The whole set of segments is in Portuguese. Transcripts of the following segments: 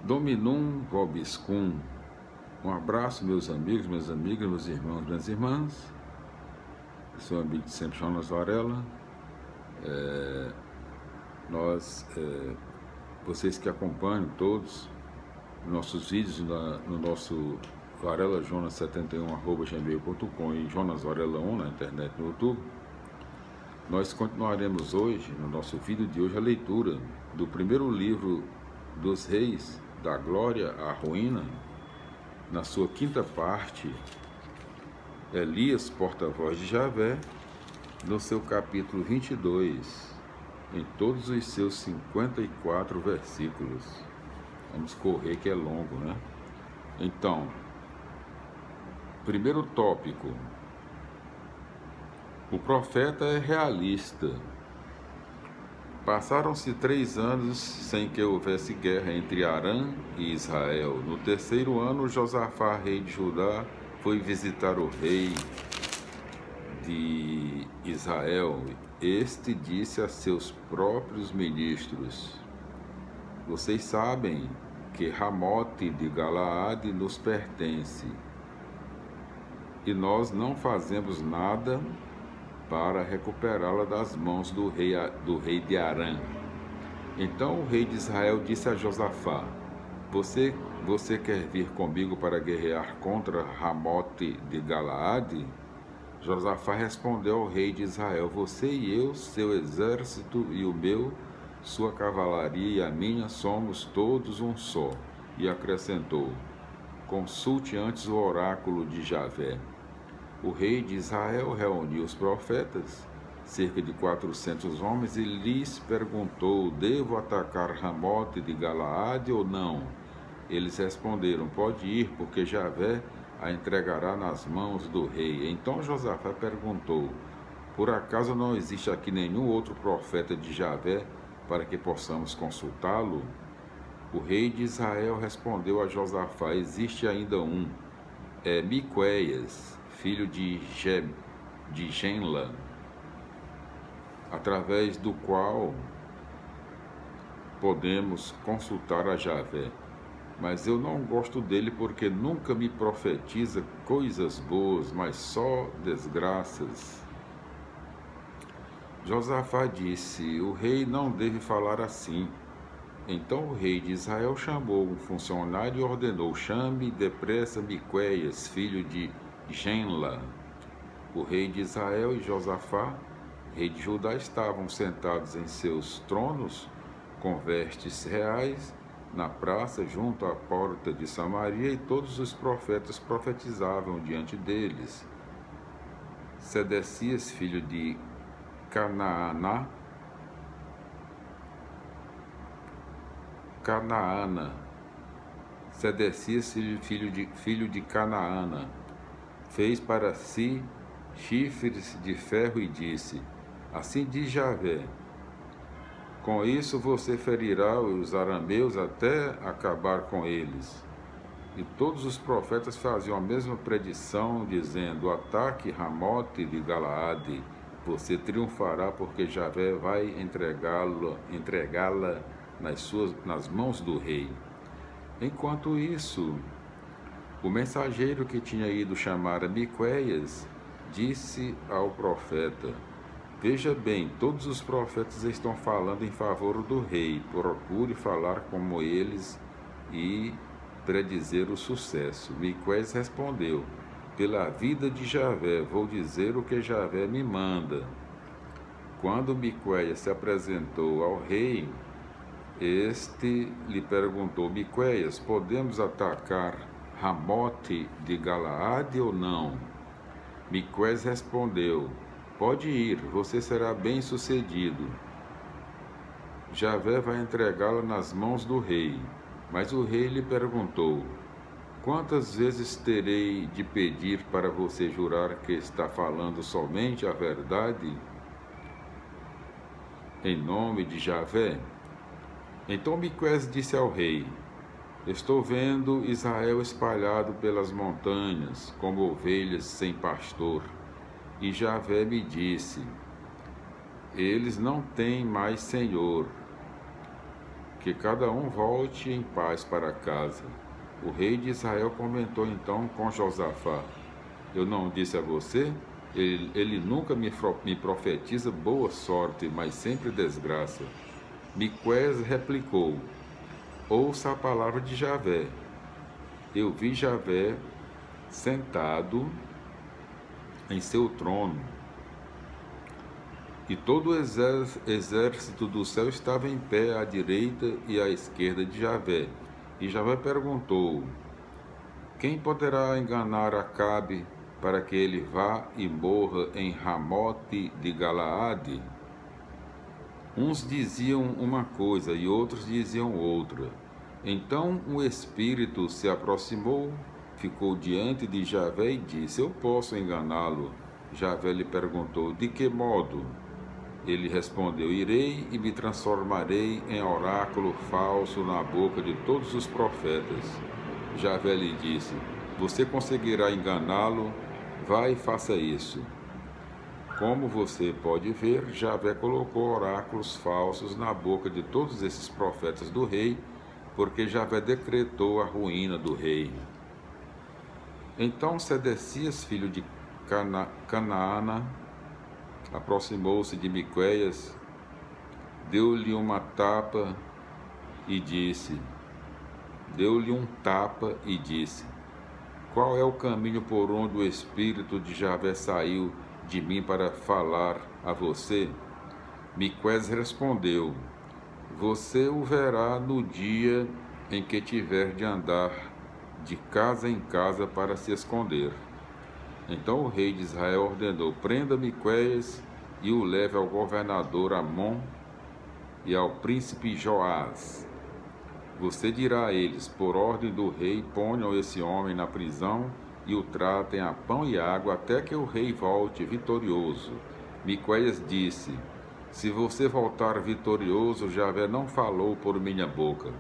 Dominum vobiscum. Um abraço, meus amigos, minhas amigas, meus irmãos, minhas irmãs. Eu sou o amigo de sempre, Jonas Varela. Vocês que acompanham todos nossos vídeos no nosso varelajonas71@gmail.com e Jonas Varela 1 na internet, no YouTube, nós continuaremos hoje, no nosso vídeo de hoje, a leitura do primeiro livro dos Reis, da Glória à Ruína, na sua quinta parte, Elias, porta-voz de Javé, no seu capítulo 22, em todos os seus 54 versículos. Vamos correr que é longo, né? Então, primeiro tópico: o profeta é realista. Passaram-se 3 anos sem que houvesse guerra entre Arã e Israel. No terceiro ano, Josafá, rei de Judá, foi visitar o rei de Israel. Este disse a seus próprios ministros: vocês sabem que Ramote de Galaade nos pertence, e nós não fazemos nada para recuperá-la das mãos do rei de Arã. Então o rei de Israel disse a Josafá: Você quer vir comigo para guerrear contra Ramote de Galaade? Josafá respondeu ao rei de Israel: Você e eu, seu exército e o meu, sua cavalaria e a minha, somos todos um só. E acrescentou: Consulte antes o oráculo de Javé. O rei de Israel reuniu os profetas, cerca de 400 homens, e lhes perguntou: Devo atacar Ramote de Galaade ou não? Eles responderam: Pode ir, porque Javé a entregará nas mãos do rei. Então Josafá perguntou: Por acaso não existe aqui nenhum outro profeta de Javé para que possamos consultá-lo? O rei de Israel respondeu a Josafá: Existe ainda um, Miqueias, filho de Genla, através do qual podemos consultar a Javé. Mas eu não gosto dele porque nunca me profetiza coisas boas, mas só desgraças. Josafá disse: O rei não deve falar assim. Então o rei de Israel chamou um funcionário e ordenou: Chame depressa Miqueias, filho de Genla. O rei de Israel e Josafá, rei de Judá, estavam sentados em seus tronos, com vestes reais, na praça junto à porta de Samaria, e todos os profetas profetizavam diante deles. Sedecias, filho de Sedecias, filho de Canaana, fez para si chifres de ferro e disse: Assim diz Javé, com isso você ferirá os arameus até acabar com eles. E todos os profetas faziam a mesma predição, dizendo: Ataque Ramote de Galaade, você triunfará, porque Javé vai entregá-la nas mãos do rei. Enquanto isso, o mensageiro que tinha ido chamar Miqueias disse ao profeta: Veja bem, todos os profetas estão falando em favor do rei. Procure falar como eles e predizer o sucesso. Miqueias respondeu: Pela vida de Javé, vou dizer o que Javé me manda. Quando Miqueias se apresentou ao rei, este lhe perguntou: Miqueias, podemos atacar Ramote de Galaade ou não? Miqueias respondeu: Pode ir, você será bem-sucedido. Javé vai entregá-la nas mãos do rei. Mas o rei lhe perguntou: Quantas vezes terei de pedir para você jurar que está falando somente a verdade em nome de Javé? Então Miqueias disse ao rei: Estou vendo Israel espalhado pelas montanhas, como ovelhas sem pastor. E Javé me disse: Eles não têm mais senhor. que cada um volte em paz para casa. O rei de Israel comentou então com Josafá: eu não disse a você? Ele nunca me profetiza boa sorte, mas sempre desgraça. Miqueias replicou: ouça a palavra de Javé. Eu vi Javé sentado em seu trono, e todo o exército do céu estava em pé à direita e à esquerda de Javé. E Javé perguntou: quem poderá enganar Acabe para que ele vá e morra em Ramote de Galaade? Uns diziam uma coisa e outros diziam outra. Então o espírito se aproximou, ficou diante de Javé e disse: eu posso enganá-lo. Javé lhe perguntou: de que modo? Ele respondeu: irei e me transformarei em oráculo falso na boca de todos os profetas. Javé lhe disse: você conseguirá enganá-lo? Vai e faça isso. Como você pode ver, Javé colocou oráculos falsos na boca de todos esses profetas do rei, porque Javé decretou a ruína do rei. Então Sedecias, filho de Canaana, aproximou-se de Miqueias, deu-lhe um tapa e disse: qual é o caminho por onde o espírito de Javé saiu de mim para falar a você? Miqueias respondeu: você o verá no dia em que tiver de andar de casa em casa para se esconder. Então o rei de Israel ordenou: prenda Miqueias e o leve ao governador Amon e ao príncipe Joás. Você dirá a eles: por ordem do rei, ponham esse homem na prisão e o tratem a pão e água até que o rei volte vitorioso. Miqueias disse: se você voltar vitorioso, Javé não falou por minha boca.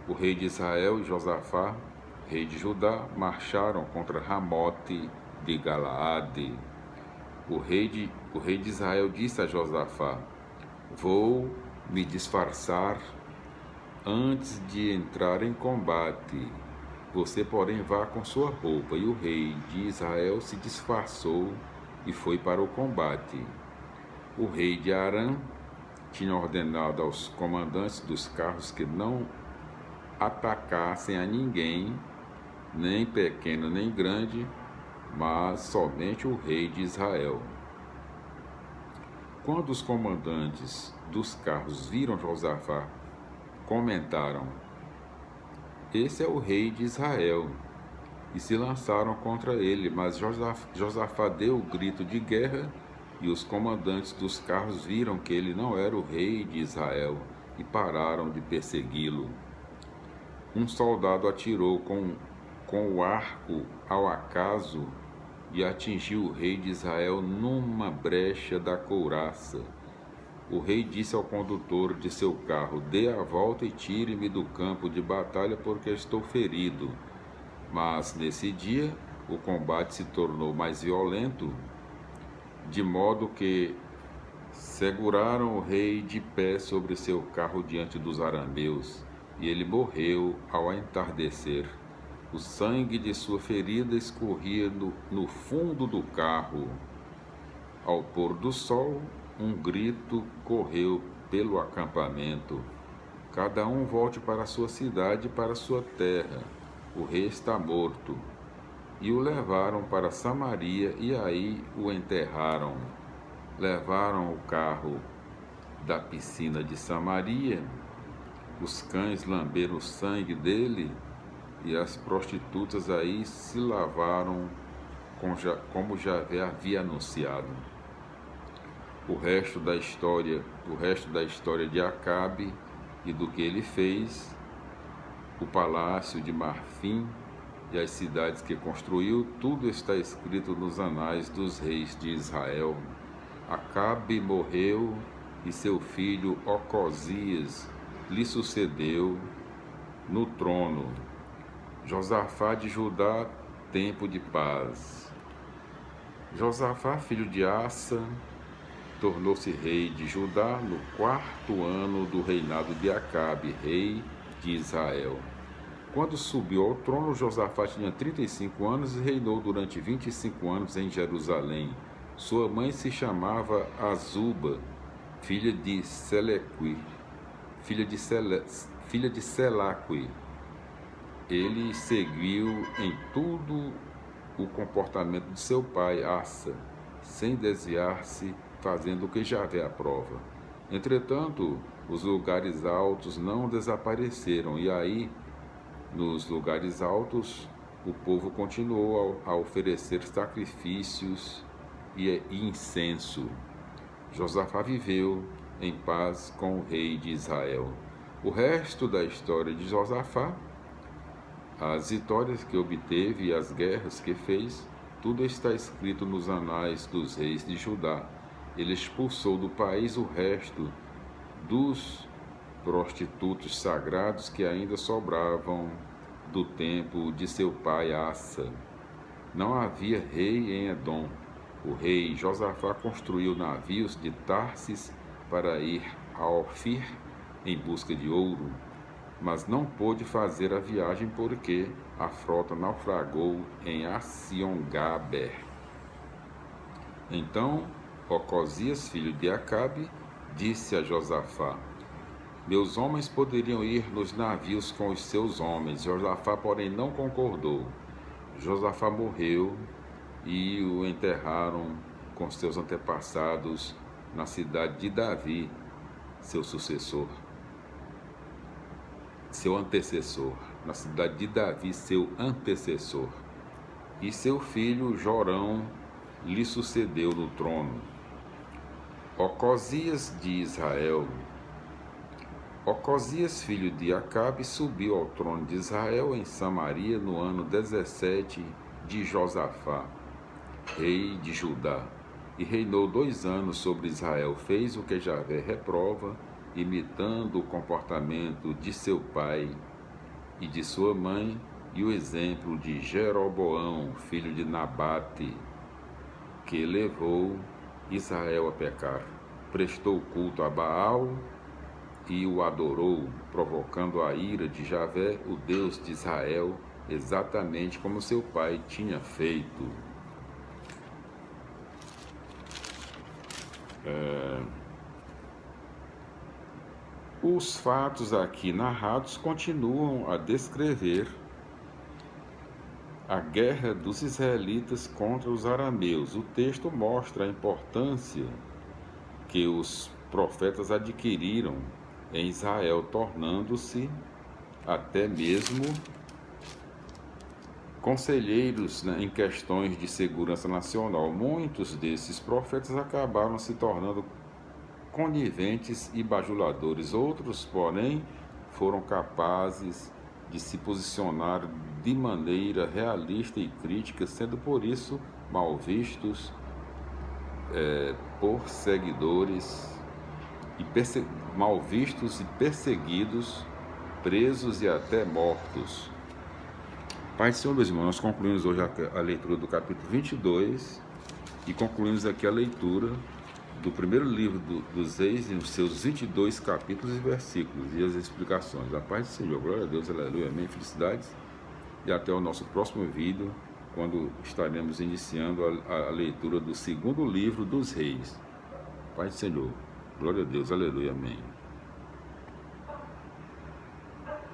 O rei de Israel e Josafá, rei de Judá, marcharam contra Ramote de Galaade. O rei de Israel disse a Josafá: vou me disfarçar antes de entrar em combate. Você, porém, vá com sua roupa. E o rei de Israel se disfarçou e foi para o combate. O rei de Arã tinha ordenado aos comandantes dos carros que não atacassem a ninguém, nem pequeno nem grande, mas somente o rei de Israel. Quando os comandantes dos carros viram Josafá, comentaram: esse é o rei de Israel, e se lançaram contra ele. Mas Josafá deu o grito de guerra, e os comandantes dos carros viram que ele não era o rei de Israel e pararam de persegui-lo. Um soldado atirou com o arco ao acaso e atingiu o rei de Israel numa brecha da couraça. O rei disse ao condutor de seu carro: dê a volta e tire-me do campo de batalha, porque estou ferido. Mas nesse dia o combate se tornou mais violento, de modo que seguraram o rei de pé sobre seu carro diante dos arameus, e ele morreu ao entardecer. O sangue de sua ferida escorria no fundo do carro. Ao pôr do sol, um grito correu pelo acampamento: cada um volte para sua cidade e para sua terra. O rei está morto. E o levaram para Samaria e aí o enterraram. Levaram o carro da piscina de Samaria, os cães lamberam o sangue dele e as prostitutas aí se lavaram como Javé havia anunciado. O resto da história de Acabe e do que ele fez, o palácio de marfim e as cidades que construiu, tudo está escrito nos anais dos reis de Israel. Acabe morreu e seu filho Ocosias lhe sucedeu no trono. Josafá de Judá, tempo de paz. Josafá, filho de Assa, tornou-se rei de Judá no 4º ano do reinado de Acabe, rei de Israel. Quando subiu ao trono, Josafá tinha 35 anos e reinou durante 25 anos em Jerusalém. Sua mãe se chamava Azuba, filha de Selequi, filha de Selaqui. Ele seguiu em tudo o comportamento de seu pai, Assa, sem desviar-se, fazendo o que Javé aprova. Entretanto, os lugares altos não desapareceram, e aí, nos lugares altos, o povo continuou a oferecer sacrifícios e incenso. Josafá viveu em paz com o rei de Israel. O resto da história de Josafá, as vitórias que obteve e as guerras que fez, tudo está escrito nos anais dos reis de Judá. Ele expulsou do país o resto dos prostitutos sagrados que ainda sobravam do tempo de seu pai Assa. Não havia rei em Edom. O rei Josafá construiu navios de Tarsis para ir a Ofir em busca de ouro, mas não pôde fazer a viagem porque a frota naufragou em Acion-Gaber. Então Ocosias, filho de Acabe, disse a Josafá: meus homens poderiam ir nos navios com os seus homens. Josafá, porém, não concordou. Josafá morreu e o enterraram com seus antepassados na cidade de Davi, seu antecessor, na cidade de Davi, seu antecessor. E seu filho Jorão lhe sucedeu no trono. Ocosias de Israel. Ocosias, filho de Acabe, subiu ao trono de Israel em Samaria no ano 17 de Josafá, rei de Judá, e reinou 2 anos sobre Israel. Fez o que Javé reprova, imitando o comportamento de seu pai e de sua mãe, e o exemplo de Jeroboão, filho de Nabate, que levou Israel a pecar. Prestou culto a Baal e o adorou, provocando a ira de Javé, o Deus de Israel, exatamente como seu pai tinha feito. Os fatos aqui narrados continuam a descrever a guerra dos israelitas contra os arameus. O texto mostra a importância que os profetas adquiriram em Israel, tornando-se até mesmo conselheiros, em questões de segurança nacional. Muitos desses profetas acabaram se tornando coniventes e bajuladores. Outros, porém, foram capazes de se posicionar de maneira realista e crítica, sendo por isso mal vistos por seguidores, mal vistos e perseguidos, presos e até mortos. Pai do Senhor, meus irmãos, nós concluímos hoje a leitura do capítulo 22 e concluímos aqui a leitura do primeiro livro dos Reis, em seus 22 capítulos e versículos, e as explicações. A paz do Senhor, glória a Deus, aleluia, amém, felicidades, e até o nosso próximo vídeo, quando estaremos iniciando a leitura do segundo livro dos Reis. Paz do Senhor, glória a Deus, aleluia, amém.